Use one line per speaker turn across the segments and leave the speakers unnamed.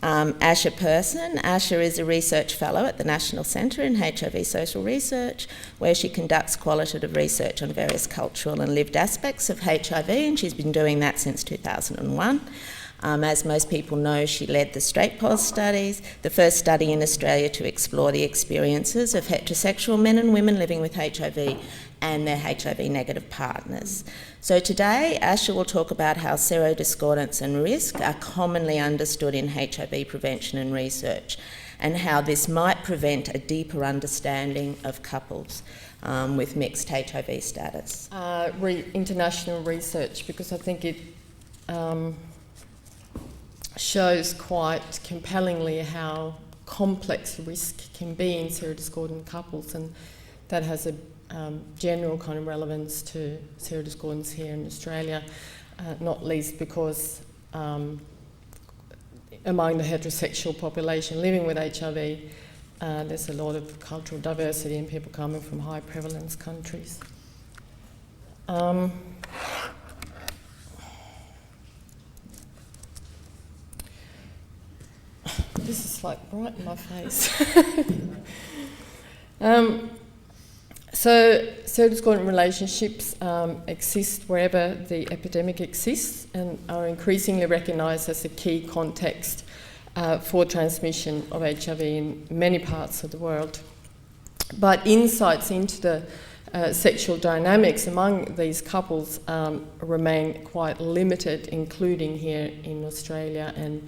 Asha Persson. Asha is a research fellow at the National Centre in HIV Social Research, where she conducts qualitative research on various cultural and lived aspects of HIV, and she's been doing that since 2001. As most people know, she led the Straight Pos studies, the first study in Australia to explore the experiences of heterosexual men and women living with HIV and their HIV-negative partners. So today, Asha will talk about how serodiscordance and risk are commonly understood in HIV prevention and research, and how this might prevent a deeper understanding of couples with mixed HIV status.
International research, because I think it shows quite compellingly how complex risk can be in serodiscordant couples, and that has a general kind of relevance to serodiscordance here in Australia, not least because among the heterosexual population living with HIV, there's a lot of cultural diversity and people coming from high prevalence countries. This is like right in my face. So serodiscordant relationships exist wherever the epidemic exists and are increasingly recognised as a key context for transmission of HIV in many parts of the world. But insights into the sexual dynamics among these couples remain quite limited, including here in Australia, and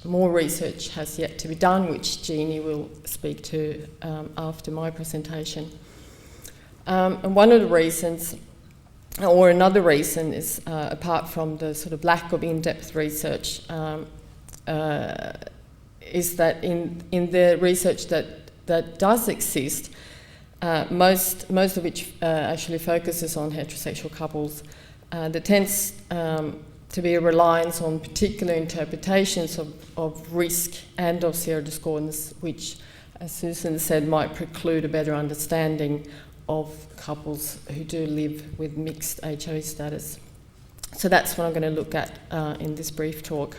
more research has yet to be done, which Jeannie will speak to after my presentation. And one of the reasons, or another reason, is apart from the sort of lack of in-depth research, is that in the research that does exist, most of which actually focuses on heterosexual couples, there tends to be a reliance on particular interpretations of risk and of serodiscordance, which, as Susan said, might preclude a better understanding of couples who do live with mixed HIV status. So that's what I'm going to look at in this brief talk.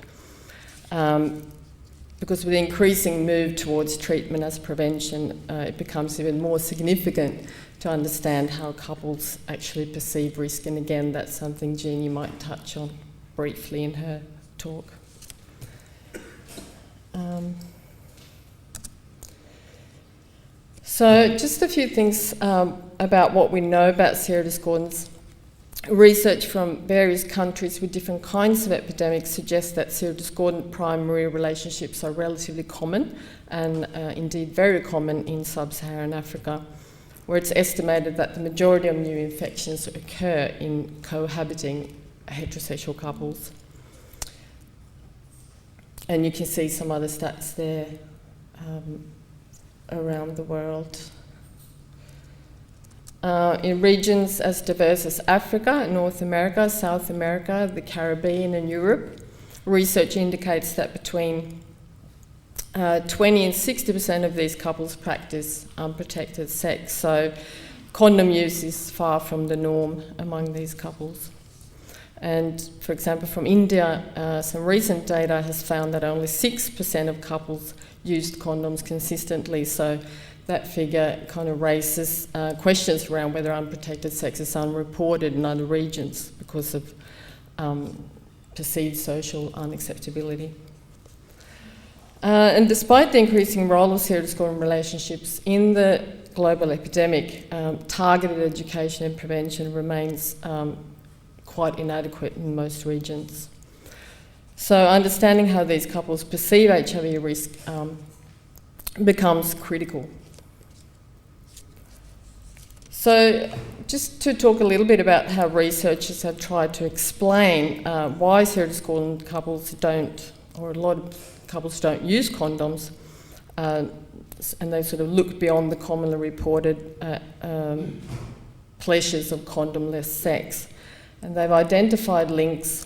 Because with the increasing move towards treatment as prevention, it becomes even more significant to understand how couples actually perceive risk. And again, that's something Jeannie might touch on briefly in her talk. So just a few things about what we know about serodiscordance. Research from various countries with different kinds of epidemics suggests that serodiscordant primary relationships are relatively common, and indeed very common in sub-Saharan Africa, where it's estimated that the majority of new infections occur in cohabiting heterosexual couples. And you can see some other stats there around the world. In regions as diverse as Africa, North America, South America, the Caribbean and Europe, research indicates that between 20 and 60% of these couples practice unprotected sex. So condom use is far from the norm among these couples. And for example, from India, some recent data has found that only 6% of couples used condoms consistently. So that figure kind of raises questions around whether unprotected sex is unreported in other regions because of perceived social unacceptability. And despite the increasing role of serodiscordant relationships in the global epidemic, targeted education and prevention remains quite inadequate in most regions. So understanding how these couples perceive HIV risk becomes critical. So just to talk a little bit about how researchers have tried to explain why serodiscordant couples don't, or a lot of couples don't use condoms, and they sort of look beyond the commonly reported pleasures of condomless sex. And they've identified links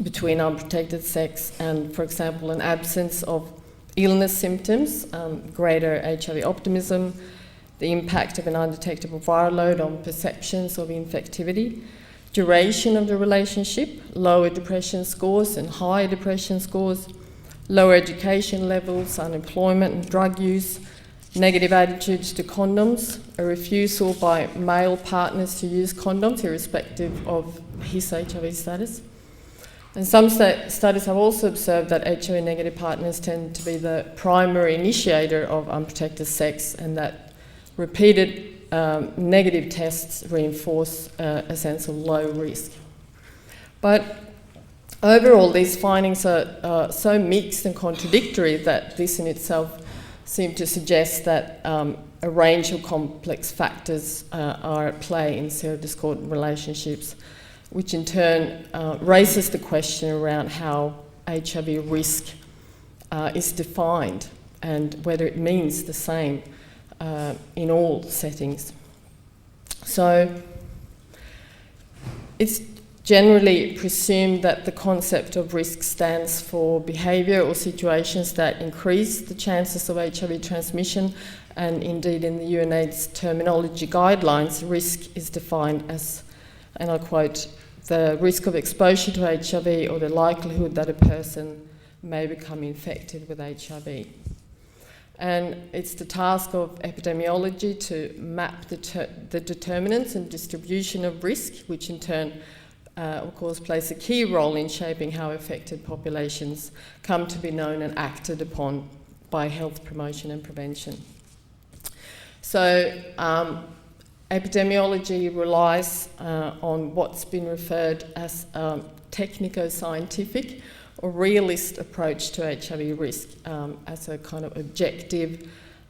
between unprotected sex and, for example, an absence of illness symptoms, greater HIV optimism, the impact of an undetectable viral load on perceptions of infectivity, duration of the relationship, lower depression scores and higher depression scores, lower education levels, unemployment and drug use, negative attitudes to condoms, a refusal by male partners to use condoms irrespective of his HIV status. And some studies have also observed that HIV-negative partners tend to be the primary initiator of unprotected sex, and that repeated negative tests reinforce a sense of low risk. But overall, these findings are so mixed and contradictory that this in itself seems to suggest that a range of complex factors are at play in serodiscordant relationships, which in turn raises the question around how HIV risk is defined and whether it means the same in all settings. So it's generally presumed that the concept of risk stands for behaviour or situations that increase the chances of HIV transmission, and indeed in the UNAIDS terminology guidelines, risk is defined as, and I quote, the risk of exposure to HIV or the likelihood that a person may become infected with HIV. And it's the task of epidemiology to map the determinants and distribution of risk, which in turn, of course, plays a key role in shaping how affected populations come to be known and acted upon by health promotion and prevention. So epidemiology relies on what's been referred as technico-scientific or realist approach to HIV risk as a kind of objective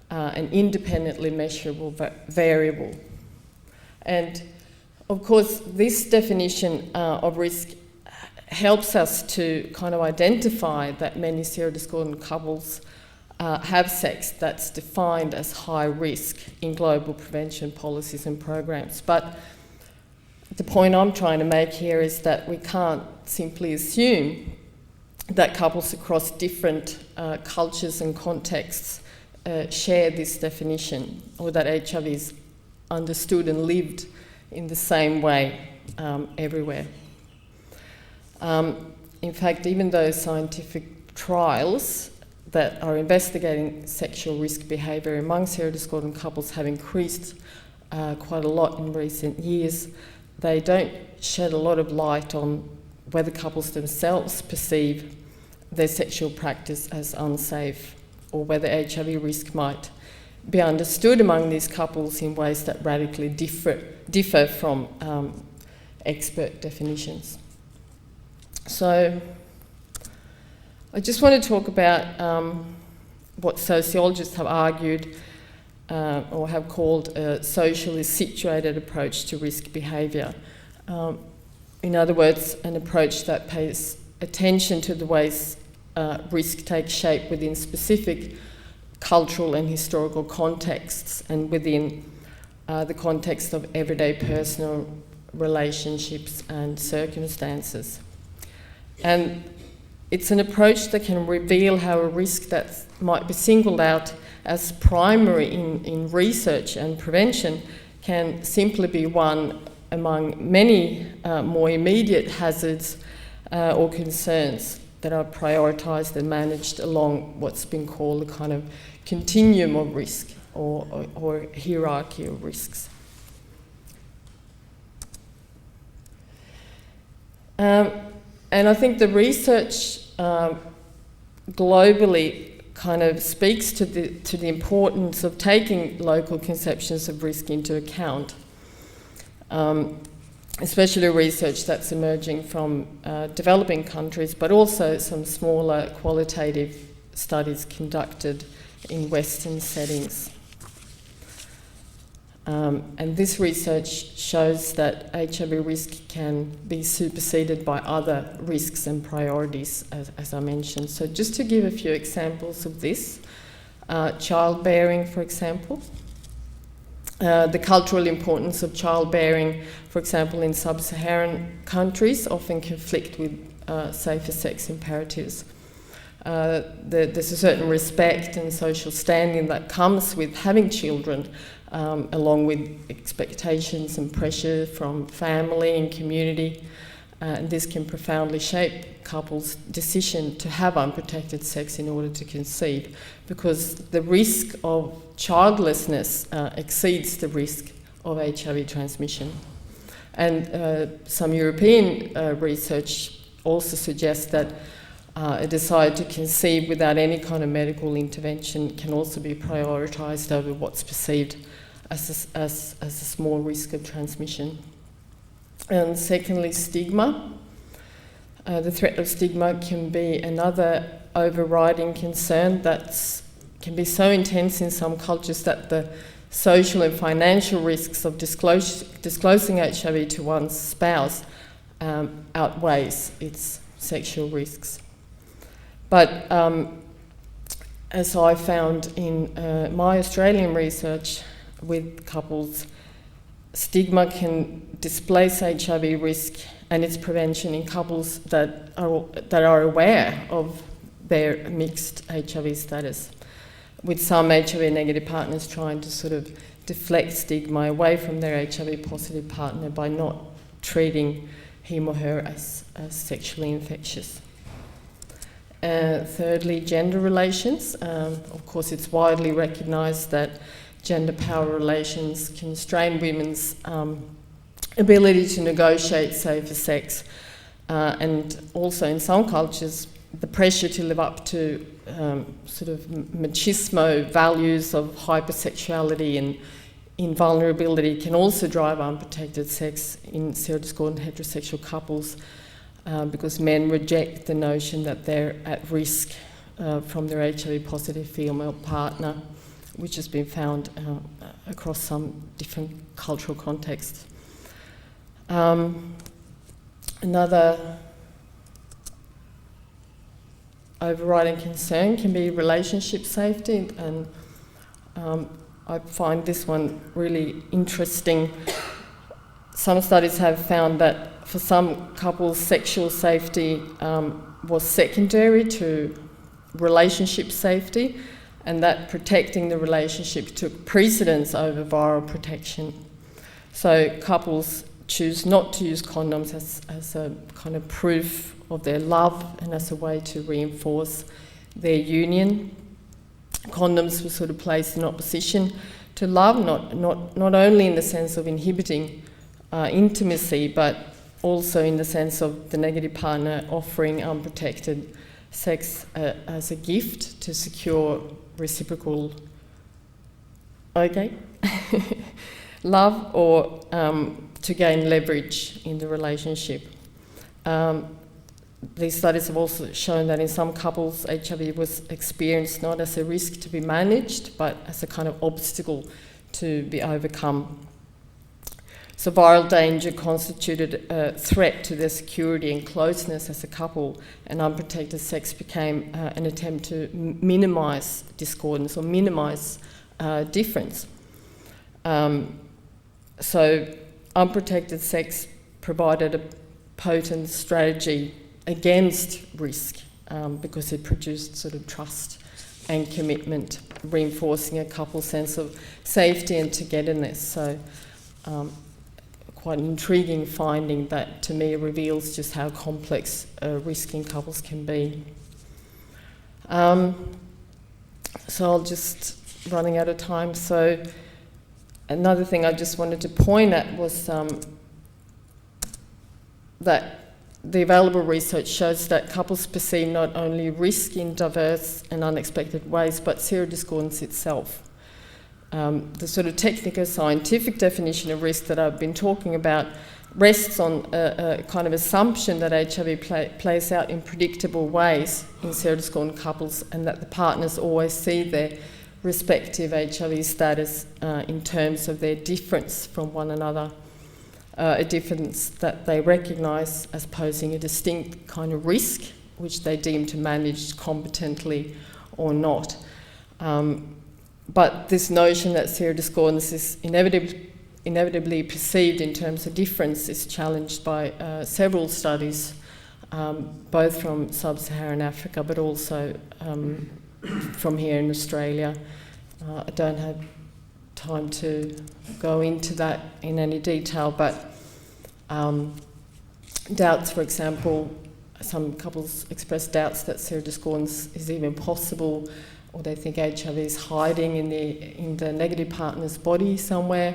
and independently measurable variable. And of course, this definition of risk helps us to kind of identify that many serodiscordant couples have sex that's defined as high risk in global prevention policies and programs. But the point I'm trying to make here is that we can't simply assume that couples across different cultures and contexts share this definition, or that HIV is understood and lived in the same way everywhere. In fact, even those scientific trials that are investigating sexual risk behaviour among serodiscordant couples have increased quite a lot in recent years. They don't shed a lot of light on whether couples themselves perceive their sexual practice as unsafe, or whether HIV risk might be understood among these couples in ways that radically differ from expert definitions. So I just want to talk about what sociologists have argued or have called a socially situated approach to risk behaviour. In other words, an approach that pays attention to the ways risk takes shape within specific cultural and historical contexts and within the context of everyday personal relationships and circumstances. And it's an approach that can reveal how a risk that might be singled out as primary in research and prevention can simply be one among many more immediate hazards or concerns that are prioritised and managed along what's been called a kind of continuum of risk or hierarchy of risks. And I think the research globally kind of speaks to the importance of taking local conceptions of risk into account, especially research that's emerging from developing countries, but also some smaller qualitative studies conducted in Western settings. And this research shows that HIV risk can be superseded by other risks and priorities, as I mentioned. So just to give a few examples of this, childbearing, for example. The cultural importance of childbearing, for example, in sub-Saharan countries often conflict with safer sex imperatives. There's a certain respect and social standing that comes with having children, along with expectations and pressure from family and community. And this can profoundly shape couples' decision to have unprotected sex in order to conceive, because the risk of childlessness exceeds the risk of HIV transmission. And some European research also suggests that a desire to conceive without any kind of medical intervention can also be prioritised over what's perceived as a small risk of transmission. And secondly, stigma. The threat of stigma can be another overriding concern that can be so intense in some cultures that the social and financial risks of disclosing HIV to one's spouse outweighs its sexual risks. But as I found in my Australian research with couples, stigma can displace HIV risk and its prevention in couples that are aware of their mixed HIV status, with some HIV negative partners trying to sort of deflect stigma away from their HIV positive partner by not treating him or her as sexually infectious. Thirdly, gender relations. Of course, it's widely recognised that gender power relations constrain women's ability to negotiate safer sex, and also in some cultures the pressure to live up to sort of machismo values of hypersexuality and invulnerability can also drive unprotected sex in serodiscordant heterosexual couples, because men reject the notion that they're at risk from their HIV positive female partner, which has been found across some different cultural contexts. Another overriding concern can be relationship safety, and I find this one really interesting. Some studies have found that for some couples, sexual safety was secondary to relationship safety, and that protecting the relationship took precedence over viral protection. So couples choose not to use condoms as a kind of proof of their love and as a way to reinforce their union. Condoms were sort of placed in opposition to love, not only in the sense of inhibiting intimacy, but also in the sense of the negative partner offering unprotected sex as a gift to secure reciprocal love, or to gain leverage in the relationship. These studies have also shown that in some couples, HIV was experienced not as a risk to be managed, but as a kind of obstacle to be overcome. So viral danger constituted a threat to their security and closeness as a couple, and unprotected sex became an attempt to minimise discordance or minimise difference. So unprotected sex provided a potent strategy against risk, because it produced sort of trust and commitment, reinforcing a couple's sense of safety and togetherness. So quite an intriguing finding that to me reveals just how complex risk in couples can be. So I'll just running out of time. So another thing I just wanted to point at was that the available research shows that couples perceive not only risk in diverse and unexpected ways, but serodiscordance itself. The sort of technical scientific definition of risk that I've been talking about rests on a kind of assumption that HIV plays out in predictable ways in serodiscordant couples, and that the partners always see their respective HIV status in terms of their difference from one another, a difference that they recognise as posing a distinct kind of risk, which they deem to manage competently or not. But this notion that serodiscordance is inevitably perceived in terms of difference is challenged by several studies both from sub-Saharan Africa but also from here in Australia. I don't have time to go into that in any detail, but doubts, for example, some couples express doubts that pseudodiscordance is even possible, or they think HIV is hiding in the negative partner's body somewhere.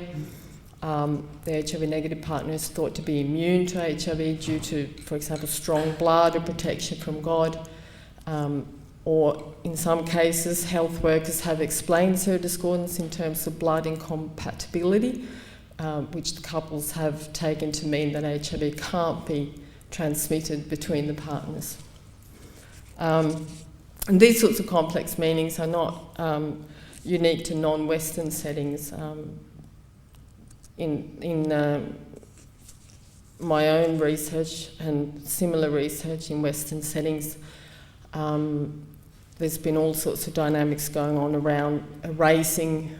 The HIV negative partner is thought to be immune to HIV due to, for example, strong blood or protection from God. Or in some cases, health workers have explained pseudodiscordance in terms of blood incompatibility, which the couples have taken to mean that HIV can't be transmitted between the partners. And these sorts of complex meanings are not unique to non-Western settings. In my own research and similar research in Western settings, there's been all sorts of dynamics going on around erasing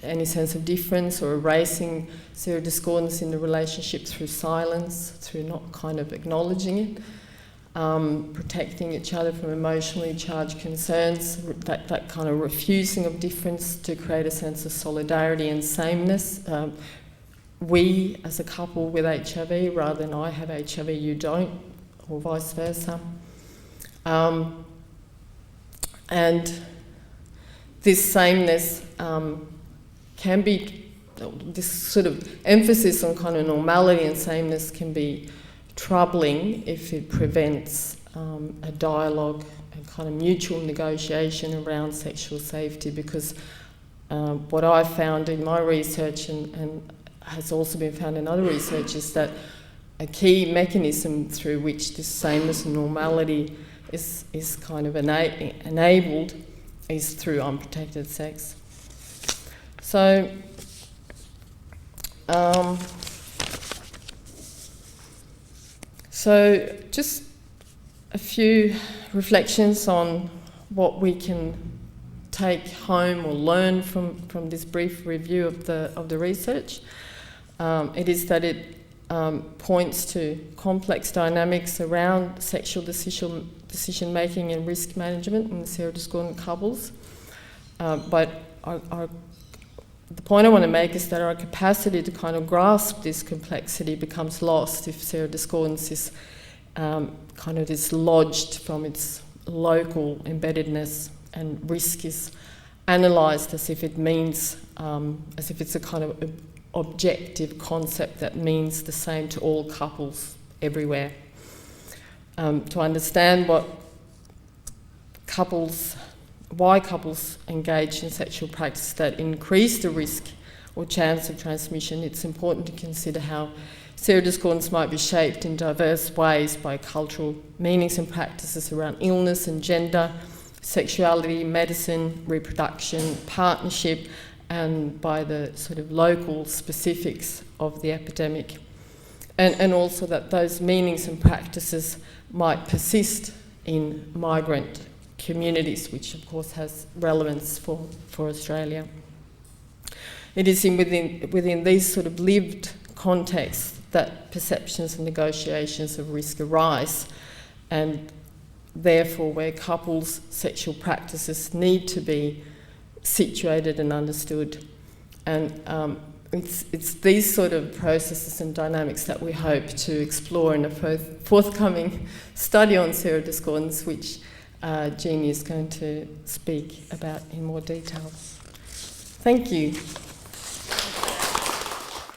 any sense of difference or erasing pseudodiscordance in the relationship through silence, through not kind of acknowledging it, protecting each other from emotionally charged concerns, that kind of refusing of difference to create a sense of solidarity and sameness. We, as a couple with HIV, rather than I have HIV, you don't, or vice versa. And this sameness can be, this sort of emphasis on kind of normality and sameness can be troubling if it prevents a dialogue and kind of mutual negotiation around sexual safety, because what I've found in my research and has also been found in other research is that a key mechanism through which this sameness and normality is kind of enabled is through unprotected sex. So just a few reflections on what we can take home or learn from this brief review of the research. It is that it points to complex dynamics around sexual decision making and risk management in pseudodiscordant couples. But the point I want to make is that our capacity to kind of grasp this complexity becomes lost if pseudodiscordance is kind of dislodged from its local embeddedness, and risk is analysed as if it means, as if it's a kind of objective concept that means the same to all couples everywhere. To understand why couples engage in sexual practice that increase the risk or chance of transmission, it's important to consider how pseudodiscordance might be shaped in diverse ways by cultural meanings and practices around illness and gender, sexuality, medicine, reproduction, partnership, and by the sort of local specifics of the epidemic. And also that those meanings and practices might persist in migrant communities, which of course has relevance for Australia. It is within these sort of lived contexts that perceptions and negotiations of risk arise, and therefore where couples' sexual practices need to be situated and understood. And it's these sort of processes and dynamics that we hope to explore in a forthcoming study on pseudodiscordance, which Jeannie is going to speak about in more detail. Thank you.